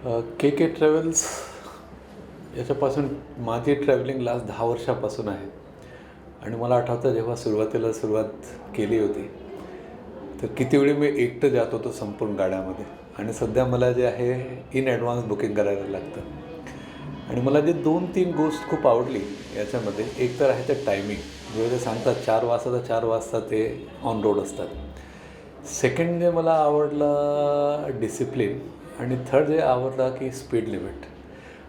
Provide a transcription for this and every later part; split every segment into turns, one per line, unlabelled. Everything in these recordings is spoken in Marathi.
के के ट्रॅव्हल्स याच्यापासून माझी ट्रॅव्हलिंग लास्ट 10 वर्षापासून आहे. आणि मला आठवतं जेव्हा सुरुवातीला सुरुवात केली होती तर किती वेळी मी एकटं जात होतो संपूर्ण गाड्यामध्ये. आणि सध्या मला जे आहे इन ॲडव्हान्स बुकिंग करायला लागतं. आणि मला जे 2-3 गोष्ट खूप आवडली याच्यामध्ये, एक तर आहे ते टायमिंग. जेव्हा ते सांगतात 4 वाजता तर 4 वाजता ते ऑन रोड असतात. सेकंड जे मला आवडलं डिसिप्लिन. आणि थर्ड जे आवडलं की स्पीड लिमिट.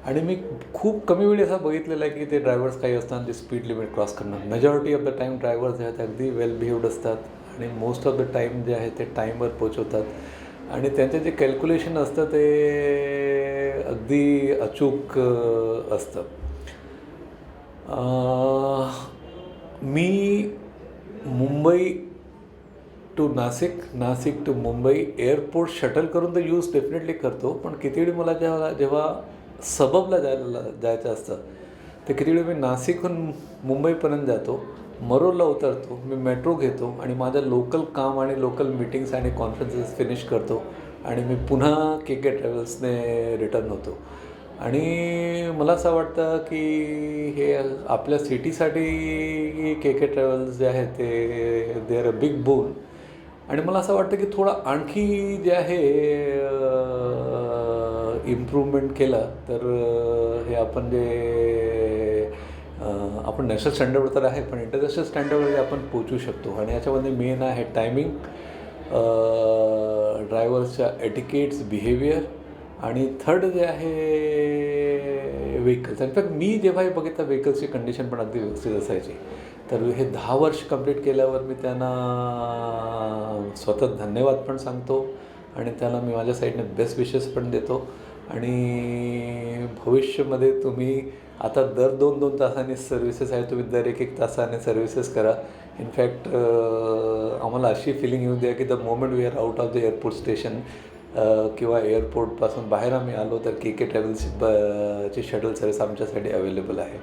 आणि मी खूप कमी वेळी असं बघितलेलं आहे की ते ड्रायव्हर्स काही असतात ते स्पीड लिमिट क्रॉस करणार. Majority of the time drivers जे आहेत अगदी वेल बिहेव्ड असतात आणि मोस्ट ऑफ द टाईम जे आहे ते टाईमवर पोचवतात. आणि त्यांचं जे कॅल्क्युलेशन असतं ते अगदी अचूक असतं. मी Mumbai to Nashik, Nashik to Mumbai airport shuttle करून तर यूज डेफिनेटली करतो. पण किती वेळी मला जेव्हा जेव्हा सबबला जायचं असतं तर किती वेळी मी नाशिकहून मुंबईपर्यंत जातो, मरोळला उतरतो, मी मेट्रो घेतो आणि माझं लोकल काम आणि लोकल मीटिंग्स आणि कॉन्फरन्सेस फिनिश करतो आणि मी पुन्हा के के ट्रॅव्हल्सने रिटर्न होतो. आणि मला असं वाटतं की हे आपल्या सिटीसाठी के के ट्रॅव्हल्स जे आहे ते they are a big bone. आणि मला असं वाटतं की थोडं आणखी जे आहे इम्प्रूव्हमेंट केलं तर हे आपण जे आपण नॅशनल स्टँडर्डवर तर आहे पण इंटरनॅशनल स्टँडर्डवर आपण पोचू शकतो. आणि याच्यामध्ये मेन आहे टायमिंग, ड्रायव्हर्सच्या एटिकेट्स, बिहेवियर आणि थर्ड जे आहे व्हेकल्स. इनफॅक्ट मी जेव्हा हे बघितलं व्हेकल्सची कंडिशन पण अगदी व्यवस्थित असायची. तर हे 10 वर्ष कंप्लीट केल्यावर मी त्यांना स्वतः धन्यवाद पण सांगतो आणि त्याला मी माझ्या साईडने बेस्ट विशेस पण देतो. आणि भविष्यामध्ये तुम्ही आता दर 2-2 तासांनी सर्व्हिसेस आहे, तुम्ही दर 1-1 तासाने सर्व्हिसेस करा. इनफॅक्ट आम्हाला अशी फिलिंग येऊ द्या की the moment we are out of the airport station किंवा एअरपोर्टपासून बाहेर आम्ही आलो तर के के ट्रॅव्हल्सची ची शटल सर्व्हिस आमच्यासाठी अवेलेबल आहे.